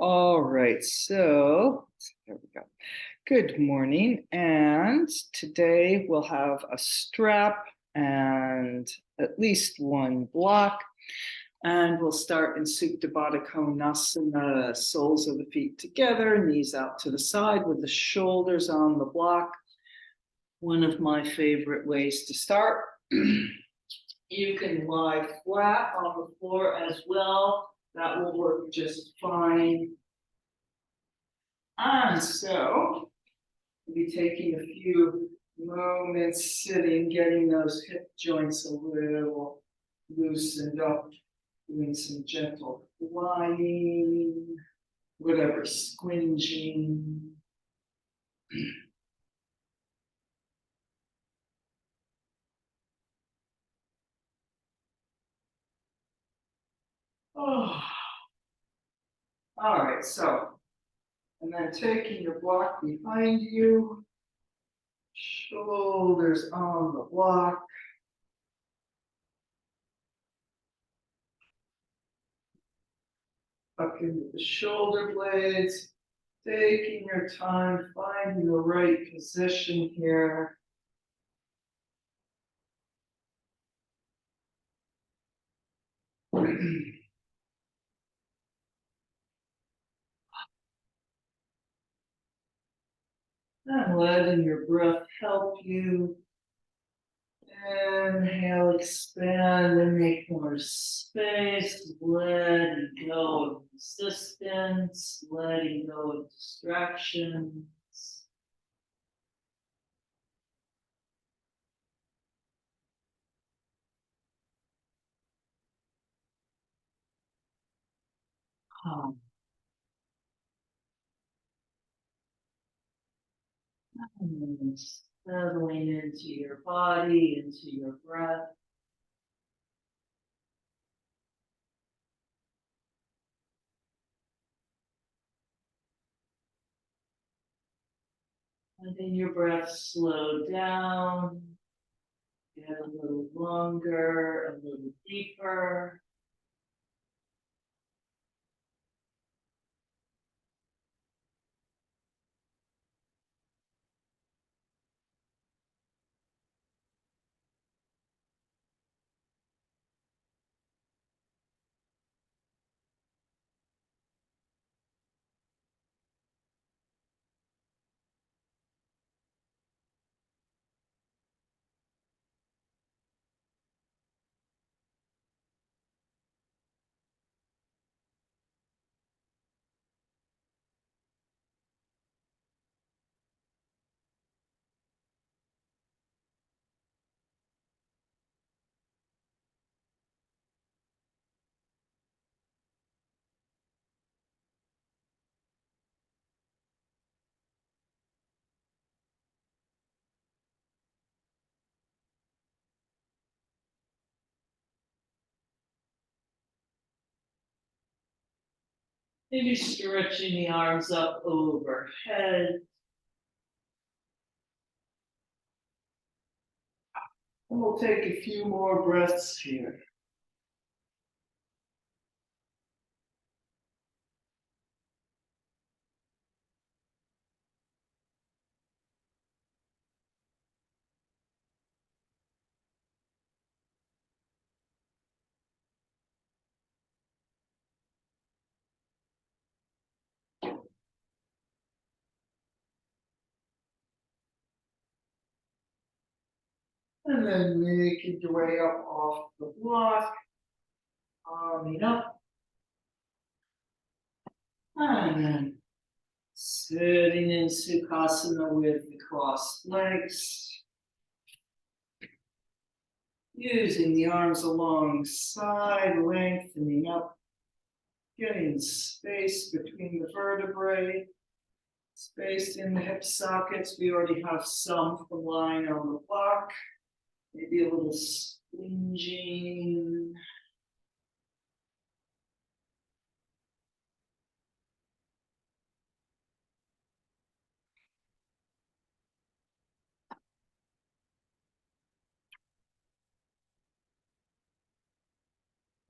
All right, so there we go. Good morning, and today we'll have a strap and at least one block, and we'll start in Supta Baddha Konasana, soles of the feet together, knees out to the side with the shoulders on the block. One of my favorite ways to start. You can lie flat on the floor as well. That will work just fine. And so we'll be taking a few moments sitting, getting those hip joints a little loosened up, doing some gentle flying, whatever, squinging. Oh. All right, so, and then taking your block behind you, shoulders on the block. Up into the shoulder blades, taking your time, finding the right position here. And letting your breath help you. Inhale, expand, and make more space. Letting go of resistance, letting go of distractions. And settling into your body, into your breath. Letting your breath slow down, get a little longer, a little deeper. Maybe stretching the arms up overhead. And we'll take a few more breaths here. And then making your way up off the block, arming up. And then sitting in Sukhasana with the crossed legs. Using the arms alongside, lengthening up, getting space between the vertebrae, space in the hip sockets. We already have some from lying on the block. Maybe a little squinging.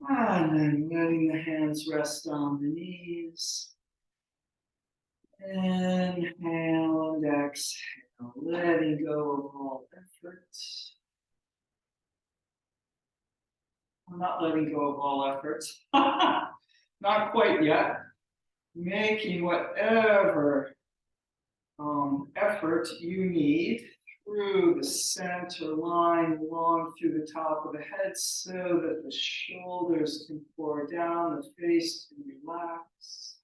And then letting the hands rest on the knees. Inhale and exhale, letting go of all effort. I'm not letting go of all efforts. Not quite yet. Making whatever effort you need through the center line, along through the top of the head, so that the shoulders can pour down, the face can relax.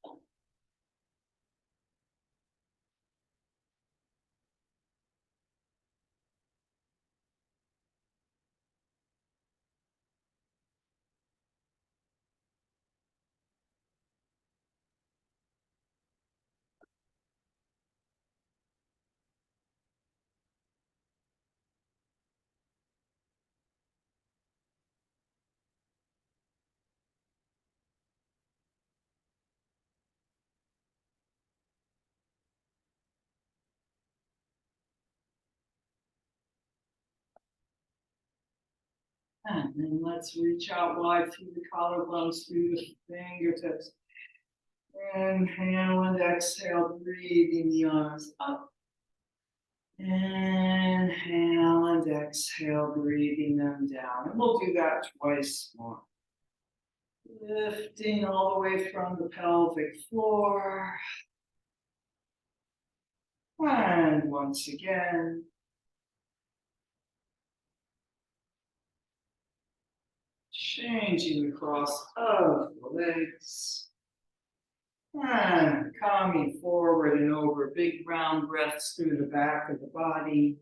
And then let's reach out wide through the collarbones, through the fingertips. Inhale and exhale, breathing the arms up. Inhale and exhale, breathing them down. And we'll do that twice more. Lifting all the way from the pelvic floor. And once again. Changing the cross of the legs. And coming forward and over, big round breaths through the back of the body.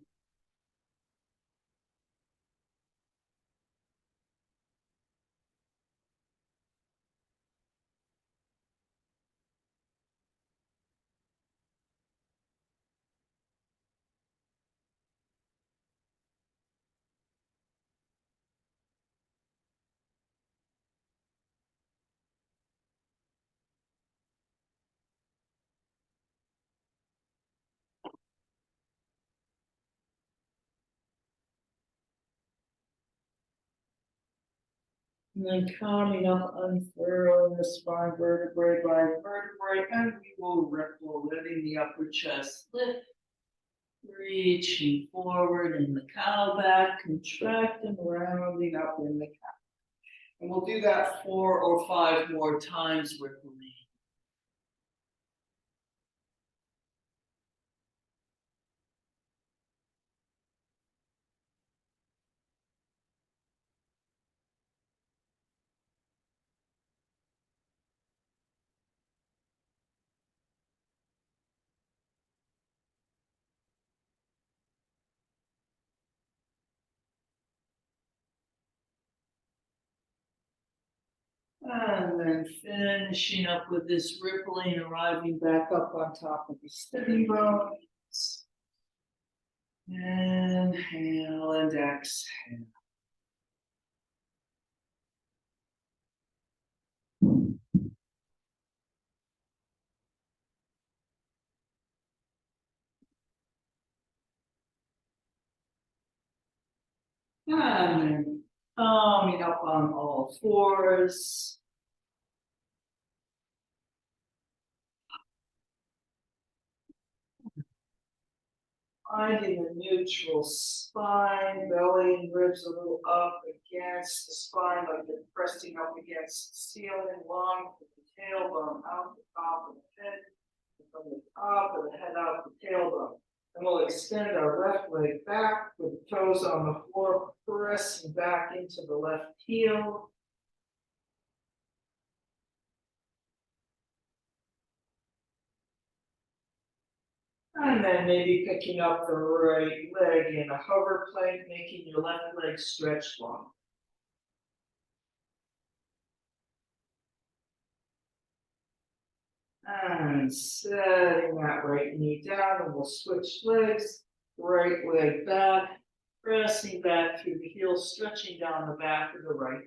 And then coming up, unfurling the spine vertebrae by vertebrae, and we will ripple, letting the upper chest lift, reaching forward in the cow back, contracting, rounding up in the cow. And we'll do that 4 or 5 more times, rippling. And then finishing up with this rippling, arriving back up on top of the sitting bones. Inhale and exhale. And then coming up on all fours. Finding a neutral spine, belly and ribs a little up against the spine, like they're pressing up against the ceiling, long from the tailbone out the top of the head, and from the top of the head out the tailbone. And we'll extend our left leg back with the toes on the floor, pressing back into the left heel. And then maybe picking up the right leg in a hover plank, making your left leg stretch long. And setting that right knee down, and we'll switch legs. Right leg back, pressing back through the heel, stretching down the back of the right.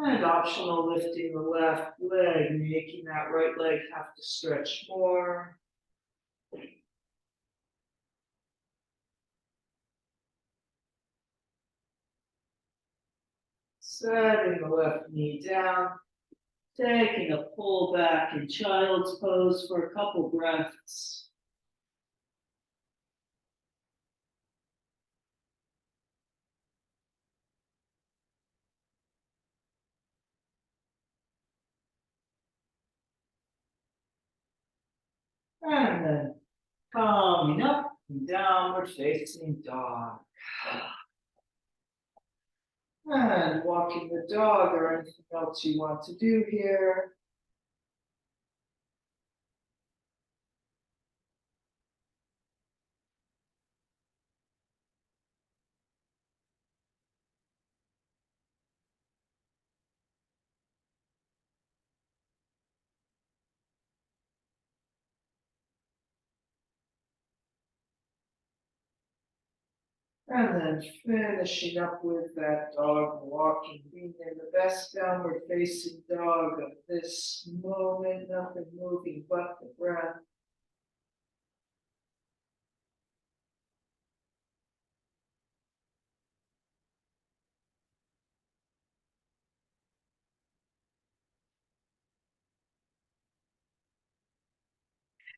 And optional lifting the left leg, making that right leg have to stretch more. Setting the left knee down, taking a pull back in child's pose for a couple breaths. And then coming up and downward facing dog. And walking the dog or anything else you want to do here. And then finishing up with that dog walking, being in the best downward facing dog of this moment, nothing moving but the breath.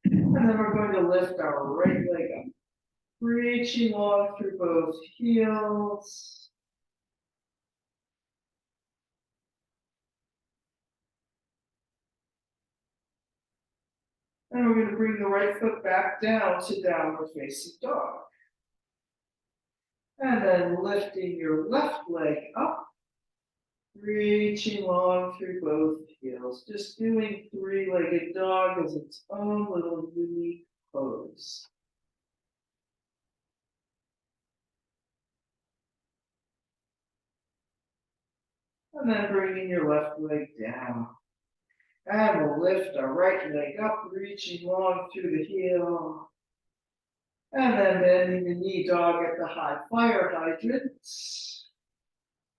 And then we're going to lift our right leg up, reaching long through both heels. And we're going to bring the right foot back down to downward facing dog. And then lifting your left leg up, reaching long through both heels. Just doing three-legged dog as its own little unique pose. And then bringing your left leg down. And we'll lift our right leg up, reaching long through the heel. And then bending the knee dog at the high fire hydrant.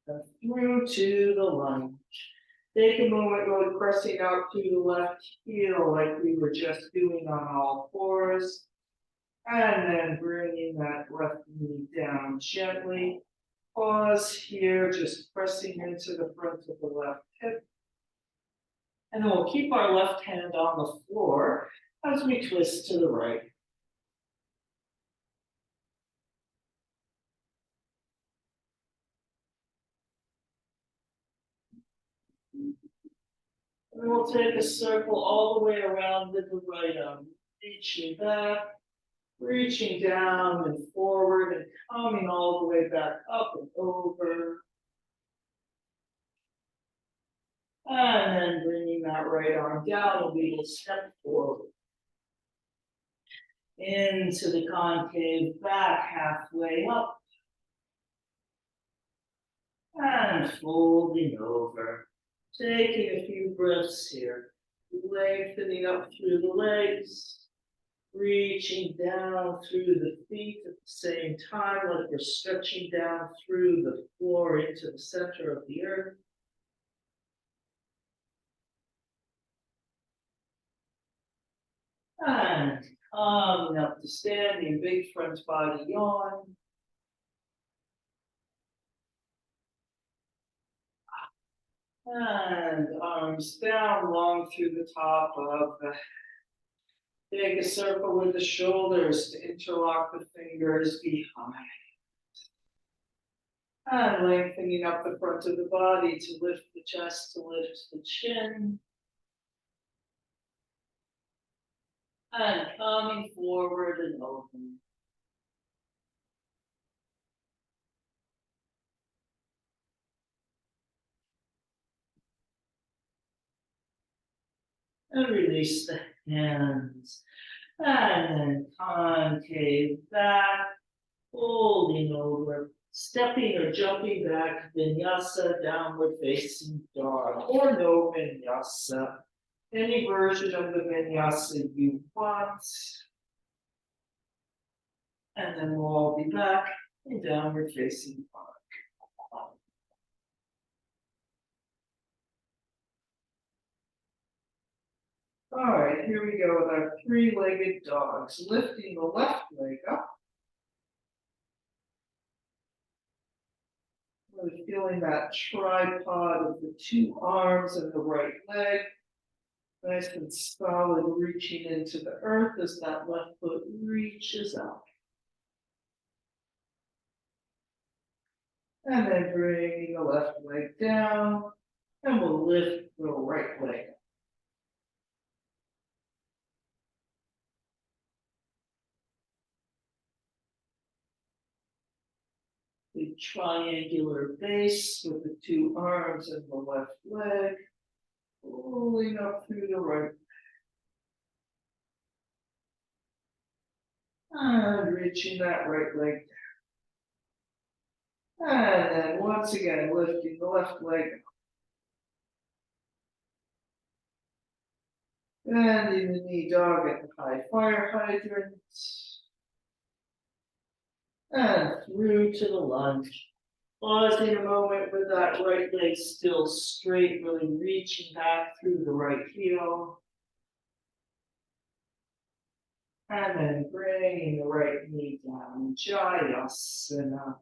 And through to the lunge. Take a moment, really pressing out to the left heel like we were just doing on all fours. And then bringing that left knee down gently. Pause here, just pressing into the front of the left hip. And then we'll keep our left hand on the floor as we twist to the right. And we'll take a circle all the way around with the right arm, reaching back, reaching down and forward and coming all the way back up and over. And then bringing that right arm down, and we will step forward. Into the concave back, halfway up. And folding over. Taking a few breaths here. Lengthening up through the legs. Reaching down through the feet at the same time, like we're stretching down through the floor into the center of the earth. And coming up to standing, big front body yawn. And arms down, long through the top of the. Take a circle with the shoulders to interlock the fingers behind. And lengthening up the front of the body to lift the chest, to lift the chin. And coming forward and open. And release the hands. And then concave back, folding over, stepping or jumping back, vinyasa, downward facing dog, or no vinyasa. Any version of the vinyasa you want. And then we'll all be back in downward facing dog. All right, here we go with our three-legged dogs. Lifting the left leg up. Really feeling that tripod of the two arms and the right leg. Nice and solid, reaching into the earth as that left foot reaches up. And then bring the left leg down, and we'll lift the right leg. The triangular base with the two arms and the left leg, pulling up through the right. And reaching that right leg down. And then once again, lifting the left leg. Bending the knee dog at the high fire hydrant. And through to the lunge. Pausing a moment with that right leg still straight, really reaching back through the right heel. And then bringing the right knee down, Jayasana.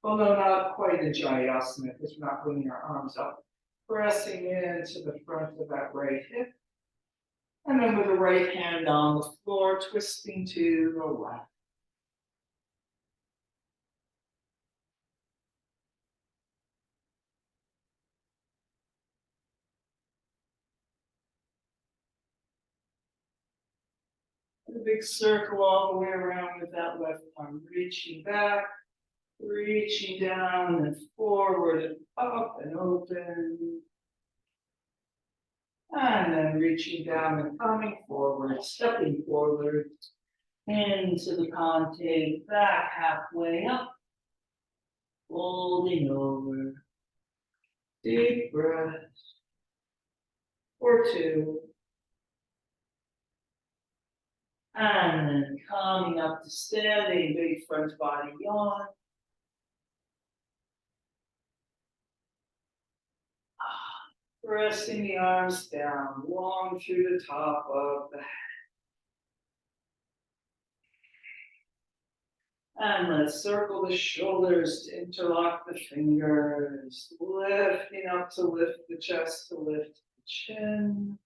Well, no, not quite a Jayasana because we're not bringing our arms up. Pressing into the front of that right hip. And then with the right hand on the floor, twisting to the left. A big circle all the way around with that left arm, reaching back, reaching down and forward and up and open. And then reaching down and coming forward, stepping forward into the concave, back halfway up, folding over. Deep breath, or two. And then coming up to standing, big front body yawn. Pressing the arms down, long through the top of the head. And let's circle the shoulders to interlock the fingers, lifting up to lift the chest, to lift the chin.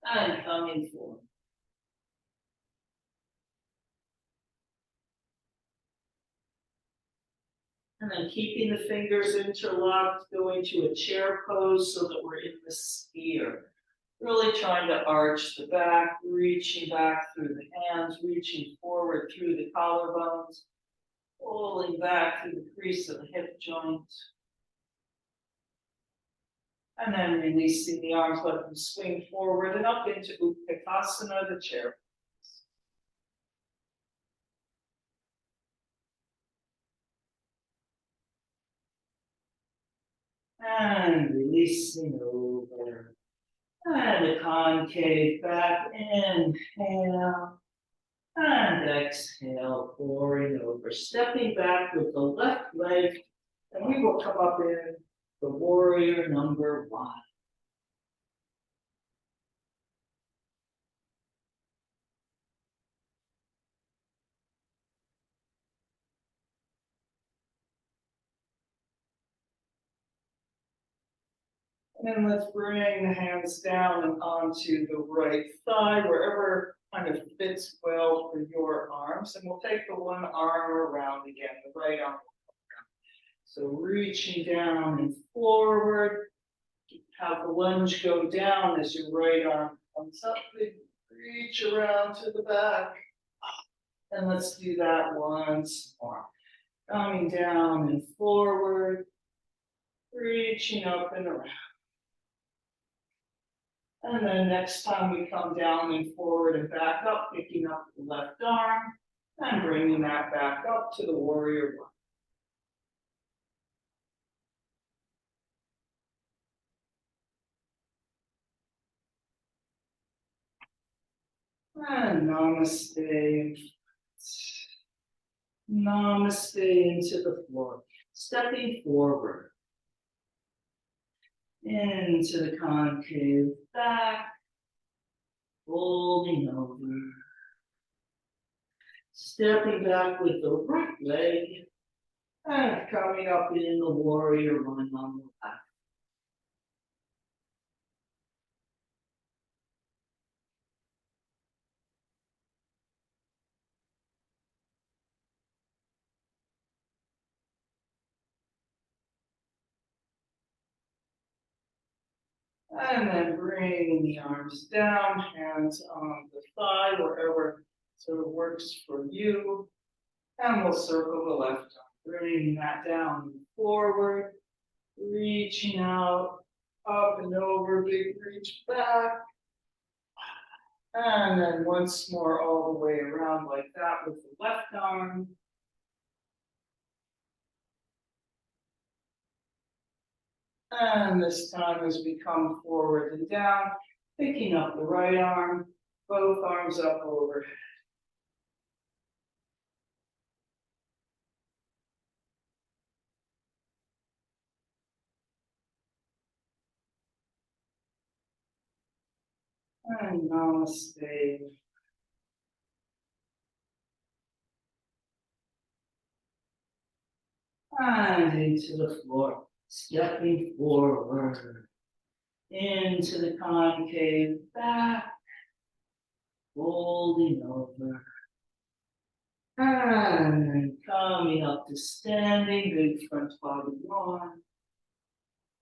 And coming forward. And then keeping the fingers interlocked, going to a chair pose so that we're in the sphere. Really trying to arch the back, reaching back through the hands, reaching forward through the collarbones, pulling back through the crease of the hip joint. And then releasing the arms, let them swing forward and up into Utkatasana, the chair. And releasing over. And a concave back, inhale. And exhale, pouring over. Stepping back with the left leg. And we will come up in the warrior number 1. And let's bring the hands down and onto the right thigh, wherever kind of fits well for your arms. And we'll take the one arm around again, the right arm. So reaching down and forward. Have the lunge go down as your right arm comes up. Reach around to the back. And let's do that once more. Coming down and forward. Reaching up and around. And then next time we come down and forward and back up, picking up the left arm and bringing that back up to the warrior 1. And namaste. Namaste into the floor. Stepping forward. Into the concave back. Folding over. Stepping back with the right leg and coming up in the warrior one on the left. And then bring the arms down, hands on the thigh, wherever sort of works for you. And we'll circle the left arm, bringing that down and forward, reaching out, up and over, big reach back. And then once more all the way around like that with the left arm. And this time as we come forward and down, picking up the right arm, both arms up overhead. And Namaste. And into the floor, stepping forward, into the concave back, folding over. And then coming up to standing, big front body yawn.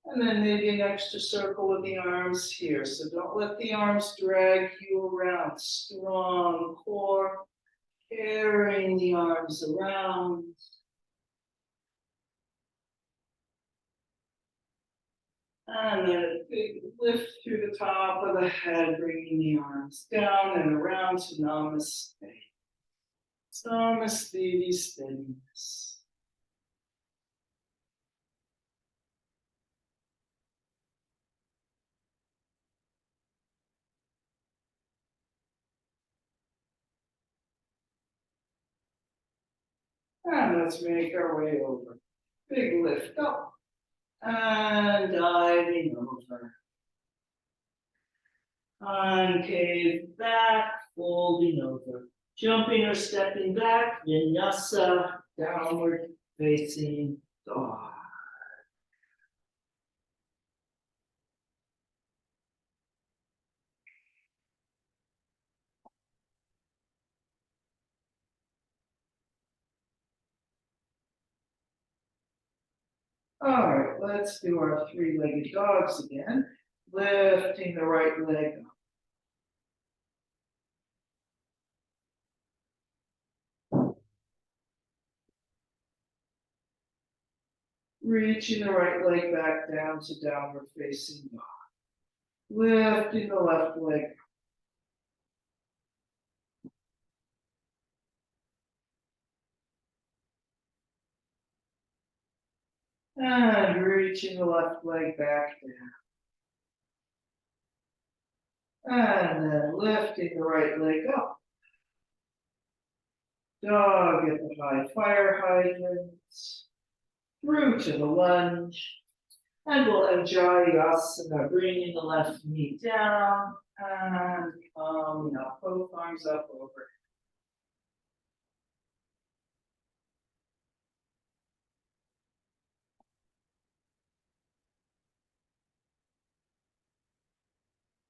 And then maybe an extra circle with the arms here. So don't let the arms drag you around. Strong core, carrying the arms around. And then a big lift through the top of the head, bringing the arms down and around to Namaste. Namaste, steadiness. And let's make our way over. Big lift up. And diving over. Concave back, folding over. Jumping or stepping back, vinyasa, downward facing dog. All right, let's do our three-legged dogs again. Lifting the right leg up. Reaching the right leg back down to downward facing dog. Lifting the left leg. And reaching the left leg back down. And then lifting the right leg up. Dog at the high fire hydrants. Through to the lunge. And we'll enjoy Yasana, bringing the left knee down and coming up, both arms up over.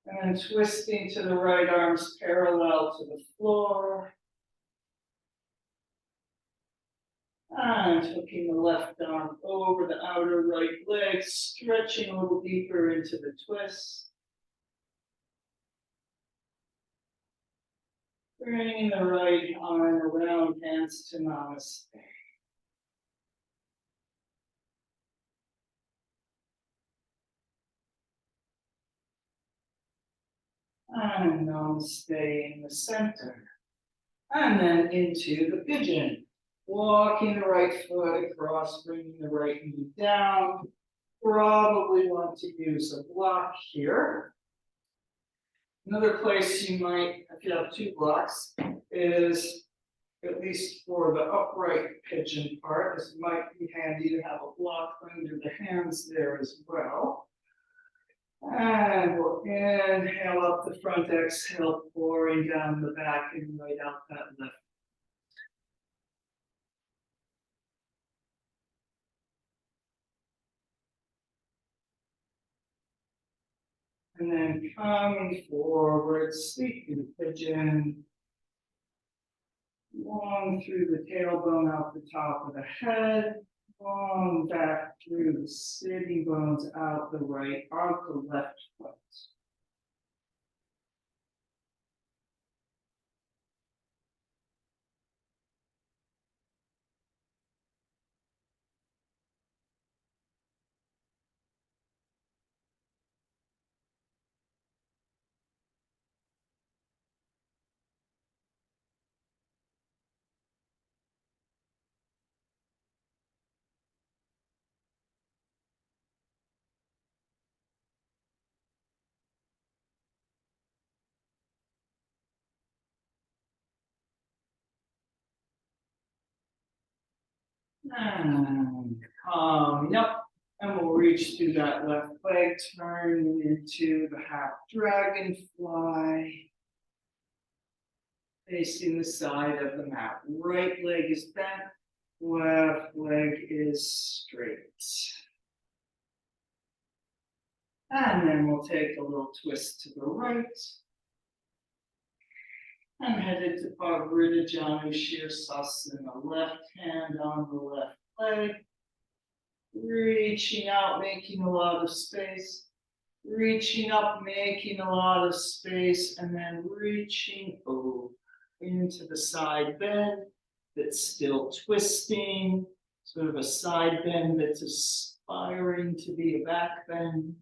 And twisting to the right arms parallel to the floor. And hooking the left arm over the outer right leg, stretching a little deeper into the twist. Bringing the right arm around, hands to Namaste. And Namaste in the center. And then into the pigeon. Walking the right foot across, bringing the right knee down. Probably want to use a block here. Another place you might, if you have two blocks, is at least for the upright pigeon part, this might be handy to have a block under the hands there as well. And we'll inhale up the front, exhale, pouring down the back and right out that left. And then coming forward, sleeping pigeon. Long through the tailbone out the top of the head. Long back through the sitting bones out the right, out the left foot. And coming up, and we'll reach through that left leg, turn into the half dragonfly, facing the side of the mat. Right leg is bent, left leg is straight. And then we'll take a little twist to the right. And headed to Parivrtta Shirsasana, left hand on the left leg. Reaching out, making a lot of space. Reaching up, making a lot of space, and then reaching over into the side bend that's still twisting, sort of a side bend that's aspiring to be a back bend.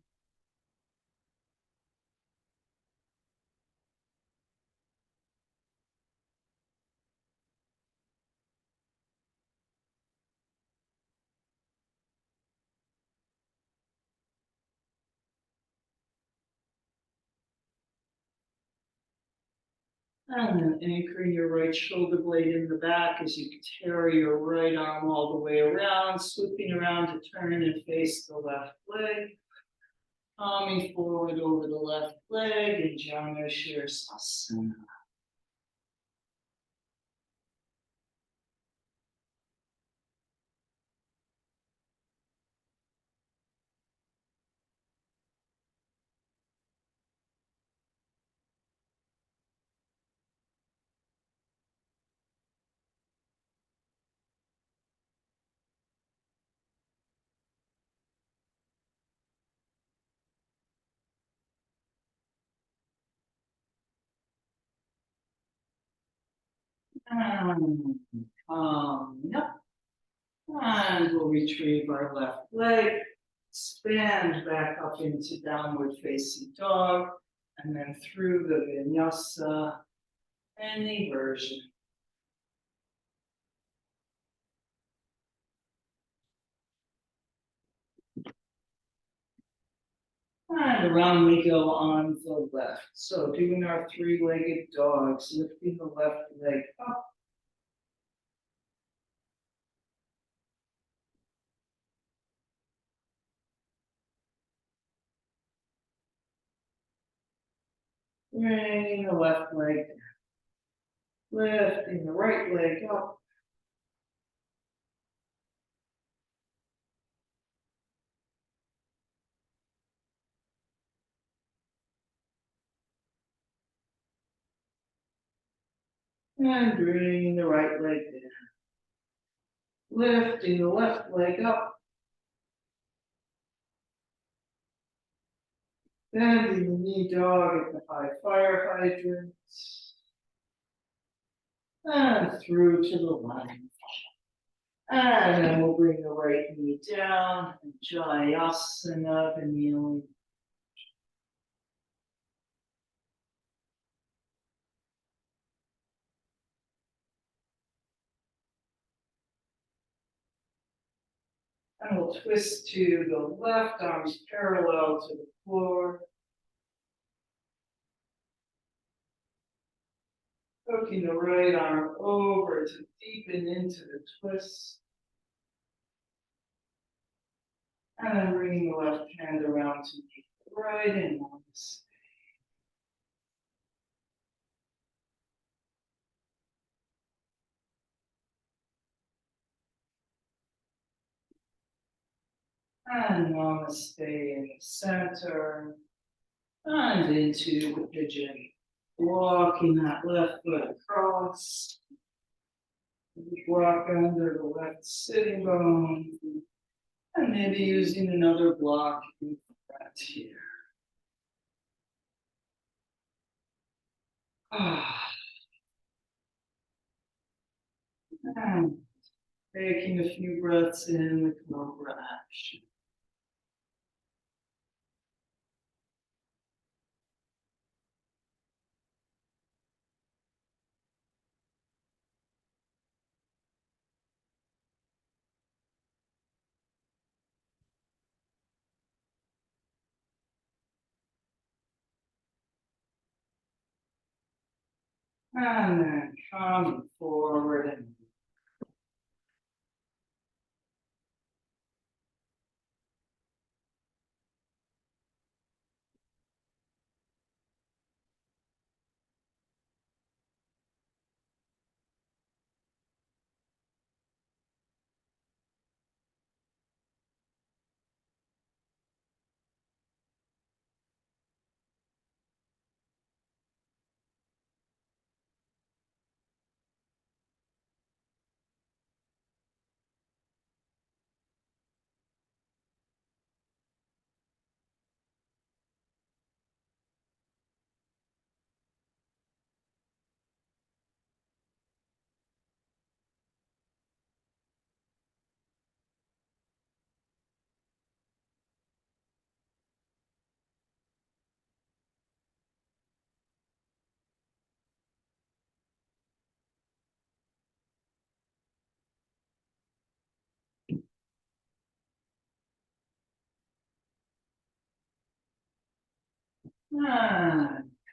And then anchoring your right shoulder blade in the back as you carry your right arm all the way around, swooping around to turn and face the left leg. Coming forward over the left leg in Janu Shirsasana. And up. And we'll retrieve our left leg, expand back up into downward facing dog, and then through the vinyasa and inversion. And around we go on the left. So doing our three-legged dogs, lifting the left leg up. Bringing the left leg down. Lifting the right leg up. And bringing the right leg down. Lifting the left leg up. Bending the knee dog at the high fire hydrant. And through to the line. And then we'll bring the right knee down. Jayasana, the kneeling. And we'll twist to the left, arms parallel to the floor. Hooking the right arm over to deepen into the twist. And then bringing the left hand around to meet the right and Namaste. And Namaste in the center. And into the pigeon. Walking that left foot across. Walk under the left sitting bone. And maybe using another block in front here. And taking a few breaths in the cobra action. And then coming forward and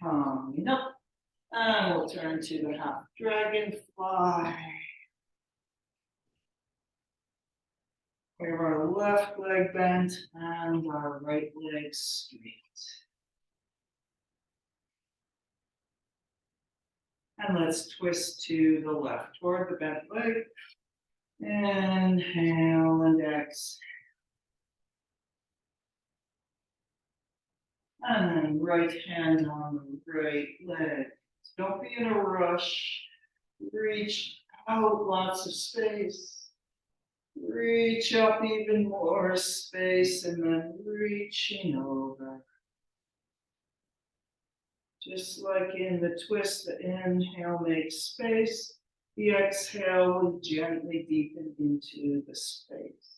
coming up. And we'll turn to the half dragonfly. We have our left leg bent and our right leg straight. And let's twist to the left toward the bent leg. Inhale and exhale. And then right hand on the right leg. Don't be in a rush. Reach out, lots of space. Reach up even more space and then reaching over. Just like in the twist, the inhale makes space. The exhale will gently deepen into the space.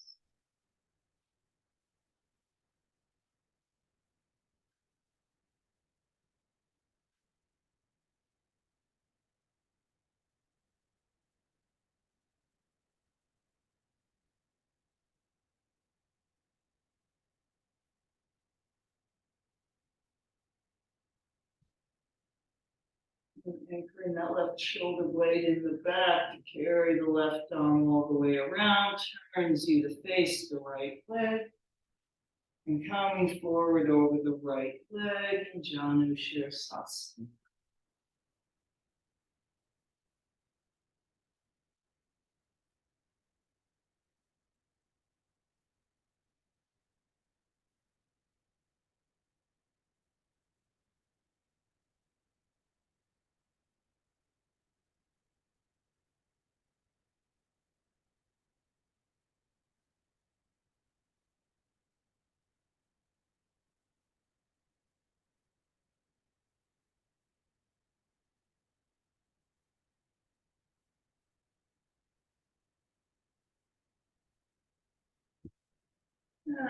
And anchoring that left shoulder blade in the back to carry the left arm all the way around, turns you to face the right leg. And coming forward over the right leg, Janu Shirsasana.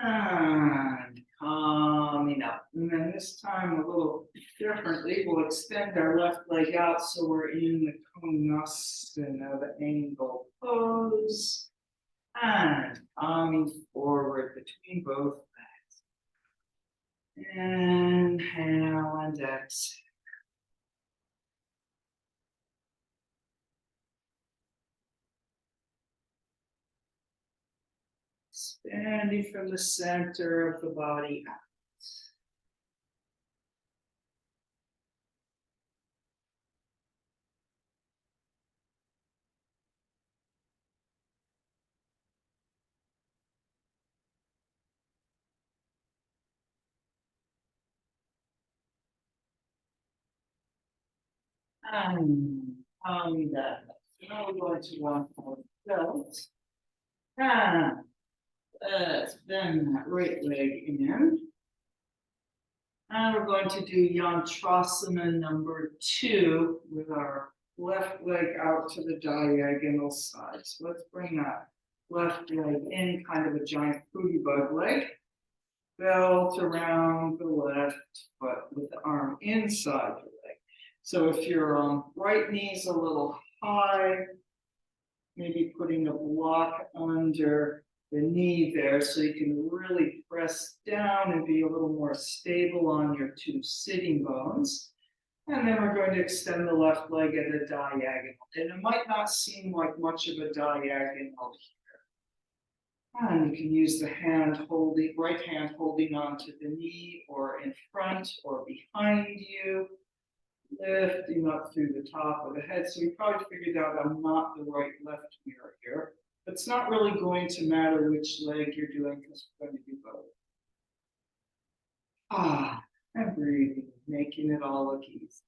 And coming up. And then this time a little differently, we'll extend our left leg out so we're in the Konasana, the angle pose. And coming forward between both legs. Inhale and exhale. Expanding from the center of the body out. And that. Now we're going to walk our belt. And let's bend that right leg in. And we're going to do Yantrasana number 2 with our left leg out to the diagonal side. So let's bring that left leg in, kind of a giant fruity bug leg. Belt around the left foot with the arm inside the leg. So if your right knee's a little high, maybe putting a block under the knee there so you can really press down and be a little more stable on your 2 sitting bones. And then we're going to extend the left leg at a diagonal. And it might not seem like much of a diagonal here. And you can use the right hand holding onto the knee or in front or behind you, lifting up through the top of the head. So you probably figured out I'm not the right left mirror here. It's not really going to matter which leg you're doing because we're going to do both. And breathing, making it all look easy.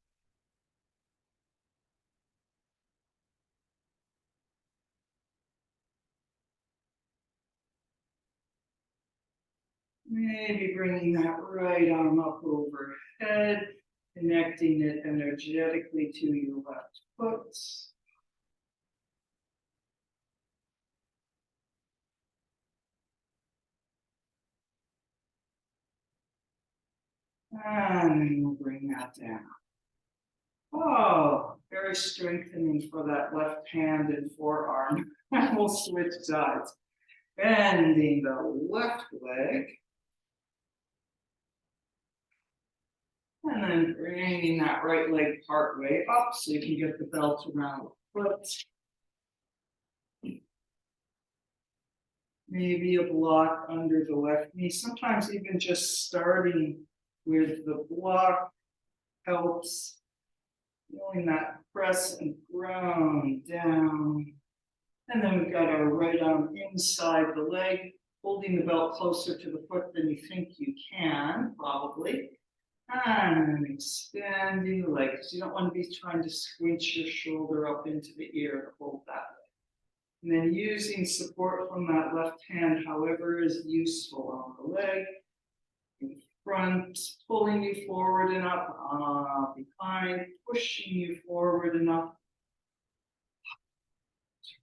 Maybe bringing that right arm up overhead, connecting it energetically to your left foot. And then we'll bring that down. Oh, very strengthening for that left hand and forearm. And we'll switch sides. Bending the left leg. And then bringing that right leg part way up so you can get the belt around the foot. Maybe a block under the left knee. Sometimes even just starting with the block helps. Feeling that press and ground down. And then we've got our right arm inside the leg, holding the belt closer to the foot than you think you can, probably. And expanding the leg, because you don't want to be trying to squinch your shoulder up into the ear to hold that leg. And then using support from that left hand, however is useful on the leg. In front, pulling you forward and up, behind, pushing you forward and up.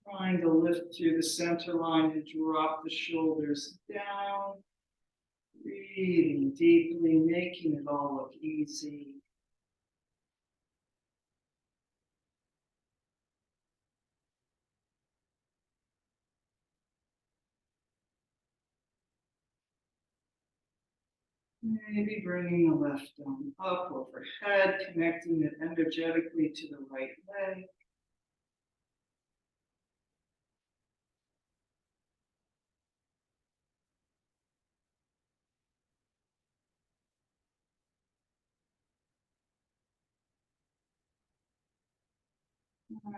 Trying to lift through the center line and drop the shoulders down. Breathing deeply, making it all look easy. Maybe bringing the left arm up overhead, connecting it energetically to the right leg.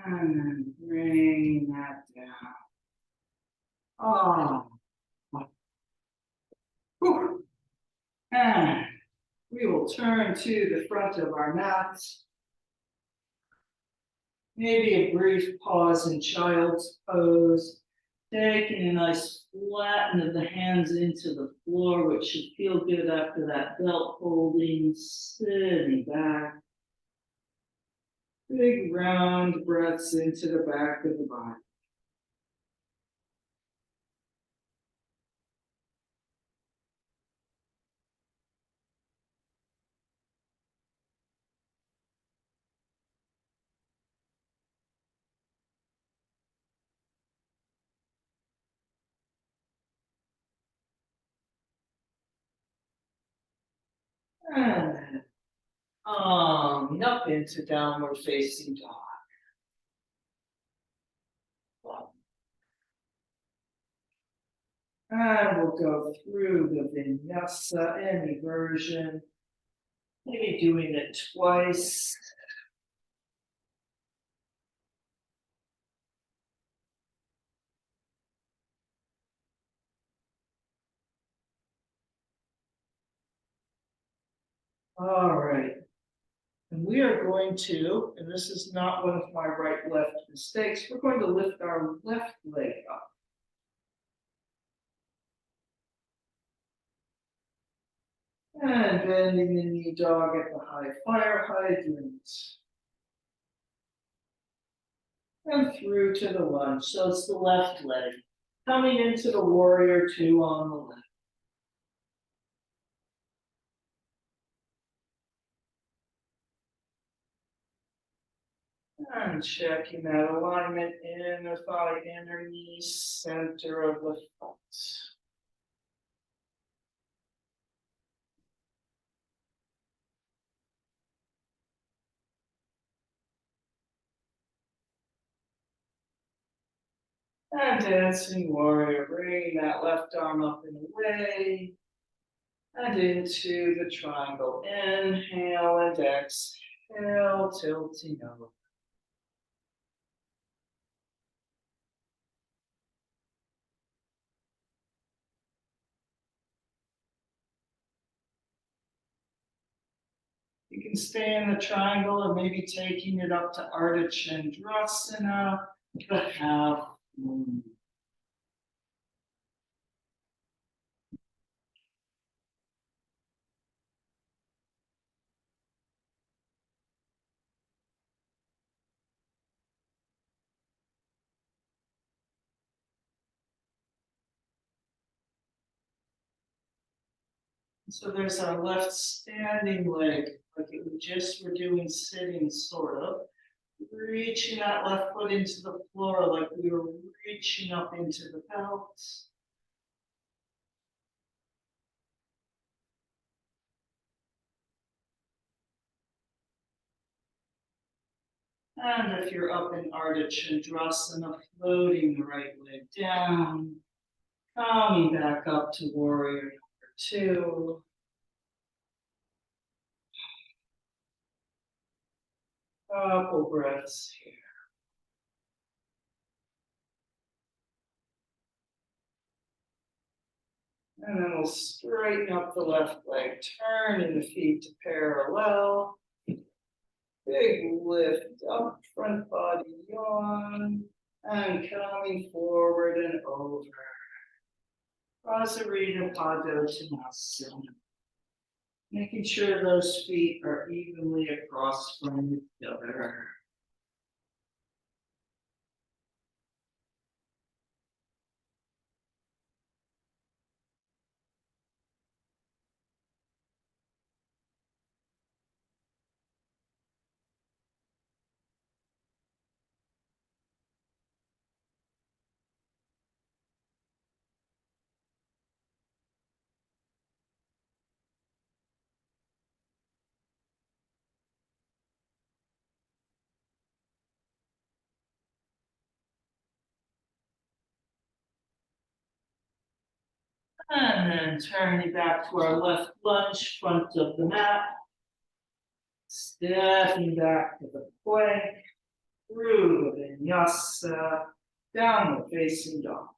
And then bring that down. And we will turn to the front of our mats. Maybe a brief pause in child's pose. Taking a nice flatten of the hands into the floor, which should feel good after that belt holding, sitting back. Big round breaths into the back of the body. And up into downward facing dog. And we'll go through the vinyasa, any version. Maybe doing it twice. All right. And we are going to, and this is not one of my right-left mistakes, we're going to lift our left leg up. And bending the knee dog at the high fire hydrant. And through to the lunge. So it's the left leg. Coming into the warrior two on the left. And checking that alignment, inner thigh, inner knee, center of the foot. And dancing warrior, bringing that left arm up and away. And into the triangle. Inhale and exhale, tilting over. You can stay in the triangle or maybe taking it up to Ardha Chandrasana, the half moon. So there's our left standing leg, like it we just were doing sitting, sort of. Reaching that left foot into the floor like we were reaching up into the belt. And if you're up in Ardha Chandrasana, floating the right leg down, coming back up to warrior number two. Couple breaths here. And then we'll straighten up the left leg, turning the feet to parallel. Big lift up, front body yawn, and coming forward and over. Prasarita Padottanasana. Making sure those feet are evenly across from each other. And then turning back to our left lunge, front of the mat. Stepping back to the plank, through the vinyasa, downward facing dog.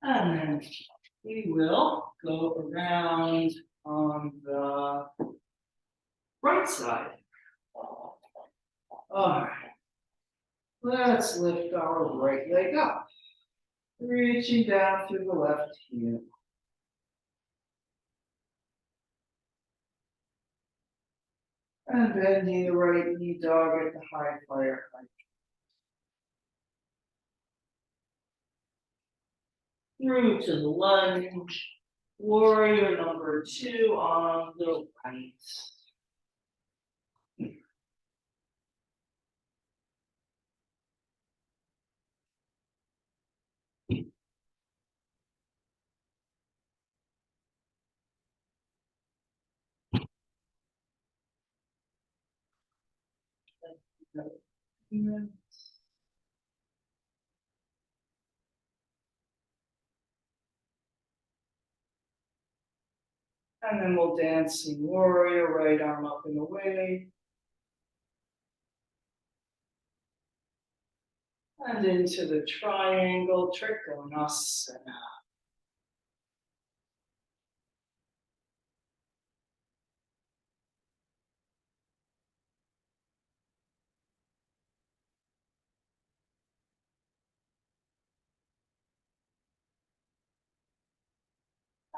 And then we will go around on the right side. All right. Let's lift our right leg up. Reaching down through the left heel. And bending the right knee dog at the high fire height. Through to the lunge. Warrior number two on the right. And then we'll dancing warrior, right arm up and away. And into the triangle trikonasana.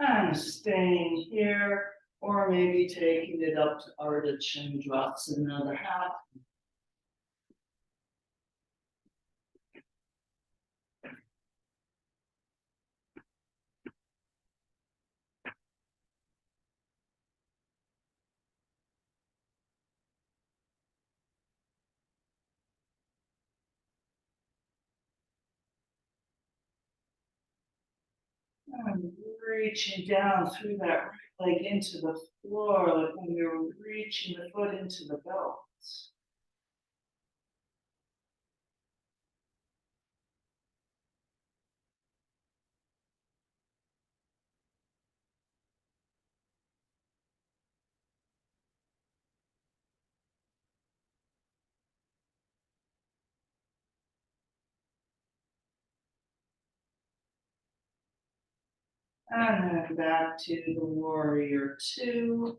And staying here, or maybe taking it up to Ardha Chandrasana, another half. And reaching down through that right leg into the floor, like when you're reaching the foot into the belt. And then back to the warrior two.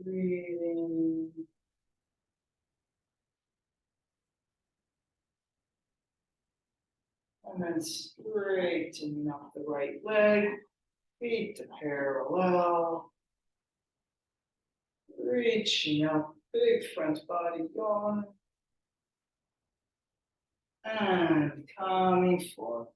Breathing. And then straightening up the right leg, feet to parallel. Reaching up, big front body yawn. And coming forward.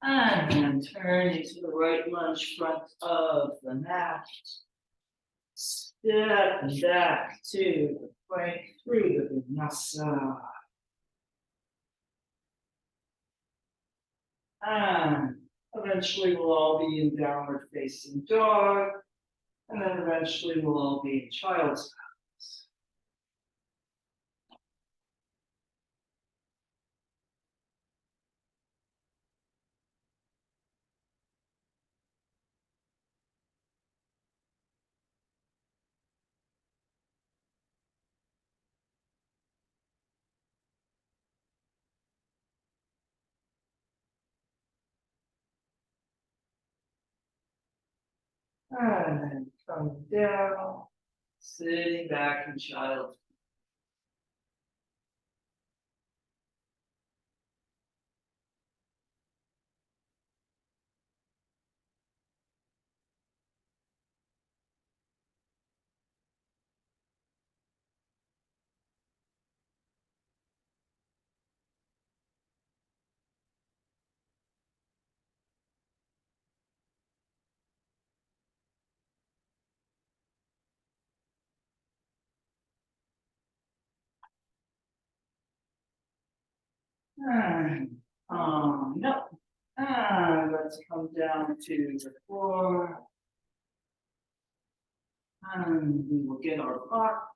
And then turning to the right lunge front of the mat. Step back to the plank through the vinyasa. And eventually we'll all be in downward facing dog. And then eventually we'll all be in child's pose. And then coming down, sitting back in child's and no. And let's come down to the floor. And we will get our block.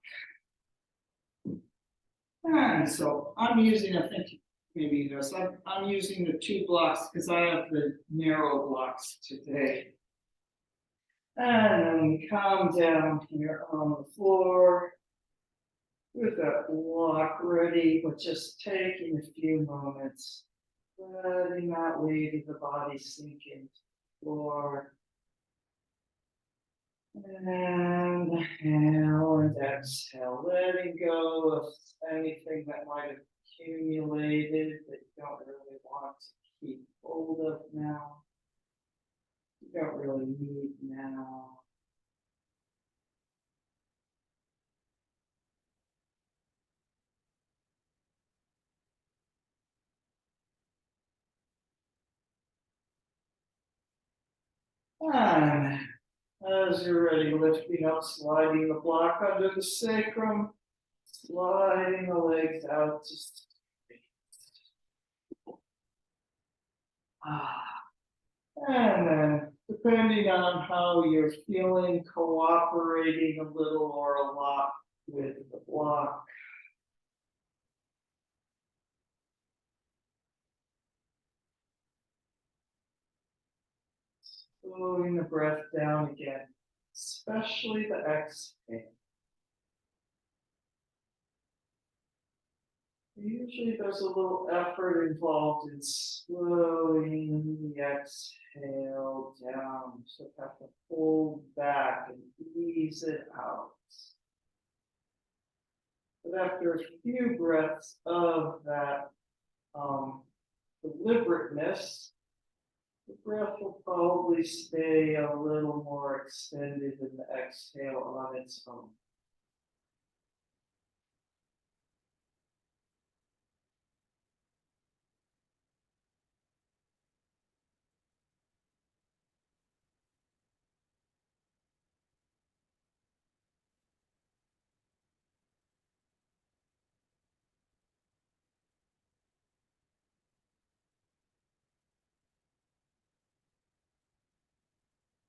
And so I'm using, I think maybe this, I'm using the two blocks because I have the narrow blocks today. And then we come down here on the floor with that block ready, but just taking a few moments, letting that weight of the body sink into the floor. And inhale and exhale, letting go of anything that might have accumulated that you don't really want to keep hold of now. You don't really need now. And as you're ready, lifting up, sliding the block under the sacrum, sliding the legs out to straight. And then, depending on how you're feeling, cooperating a little or a lot with the block. Slowing the breath down again, especially the exhale. Usually there's a little effort involved in slowing the exhale down. So you have to hold back and ease it out. But after a few breaths of that deliberateness, the breath will probably stay a little more extended in the exhale on its own.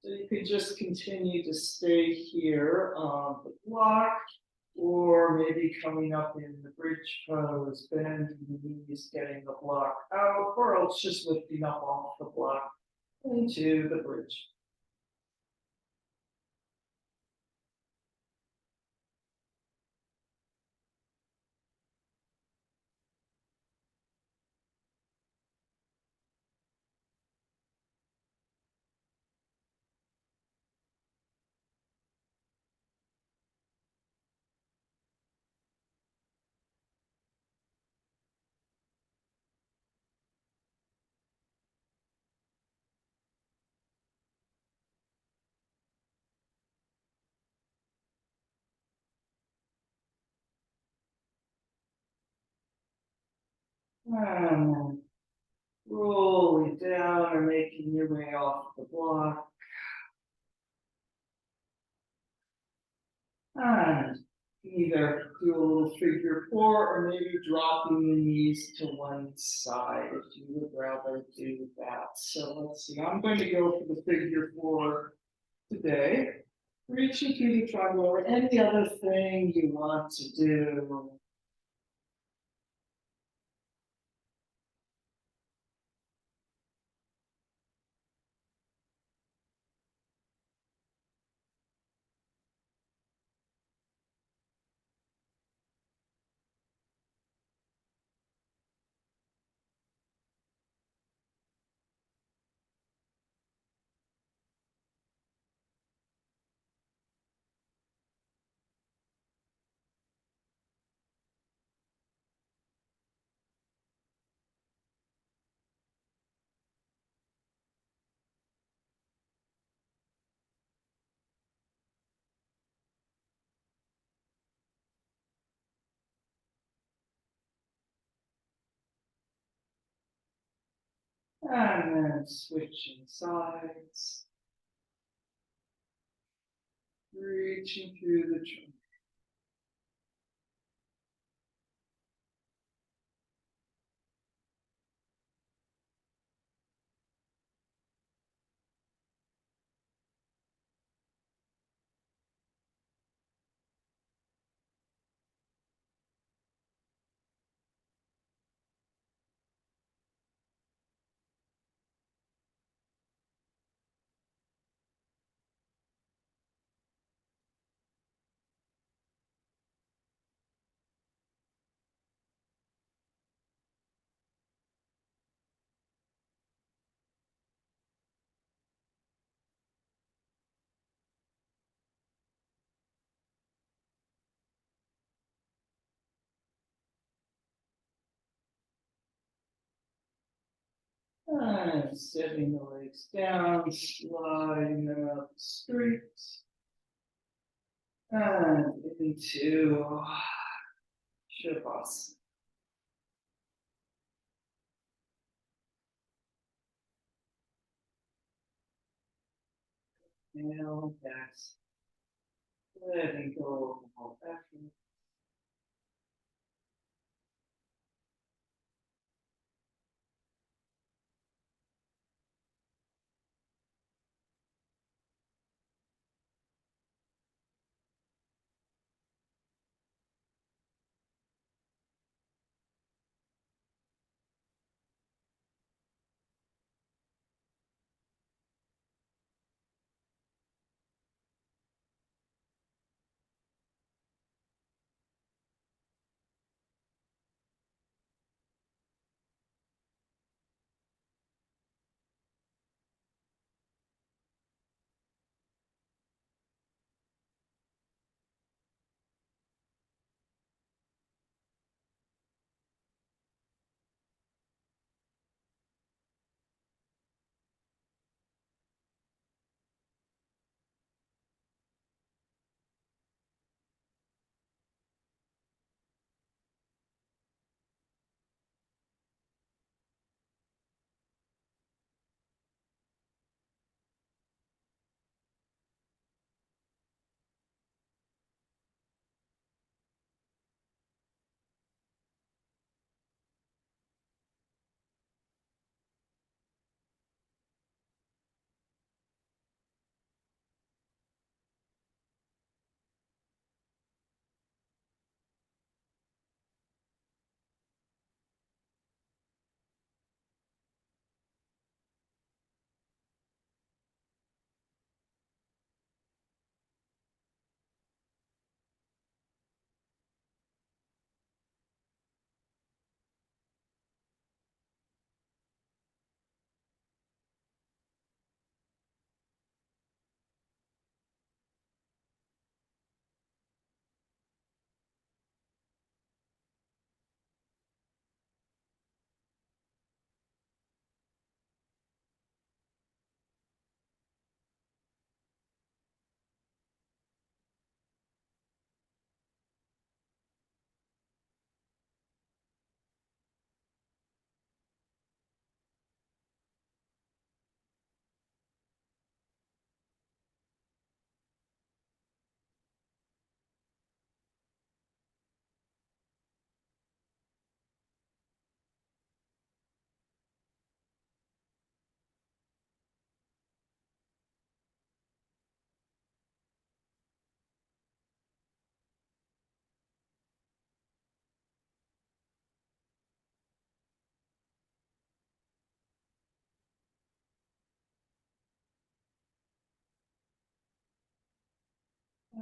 So you could just continue to stay here on the block, or maybe coming up in the bridge pose, bending the knees, getting the block out, or else just lifting up off the block into the bridge. And then rolling down or making your way off the block. And either do a little figure four or maybe dropping the knees to one side if you would rather do that. So let's see, I'm going to go for the figure four today. Reaching through the triangle or any other thing you want to do. And then switching sides. Reaching through the trunk. And setting the legs down, sliding them up the street. And into Shavasana. Inhale, yes. Letting go of all effort.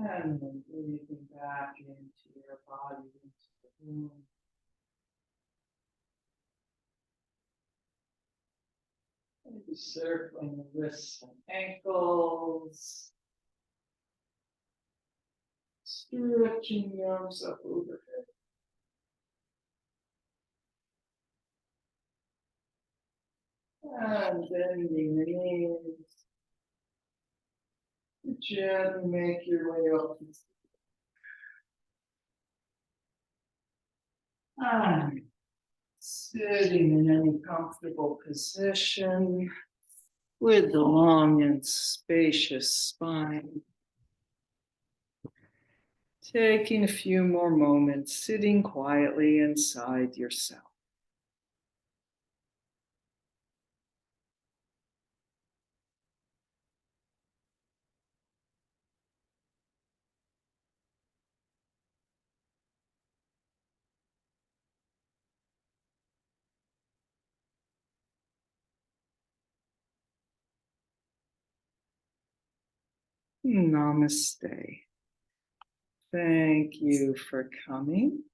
And then breathing back into your body, into the room. Maybe circling the wrists and ankles. Stretching the arms up overhead. And bending the knees. Gently make your way up. And sitting in any comfortable position with the long and spacious spine. Taking a few more moments sitting quietly inside yourself. Namaste. Thank you for coming.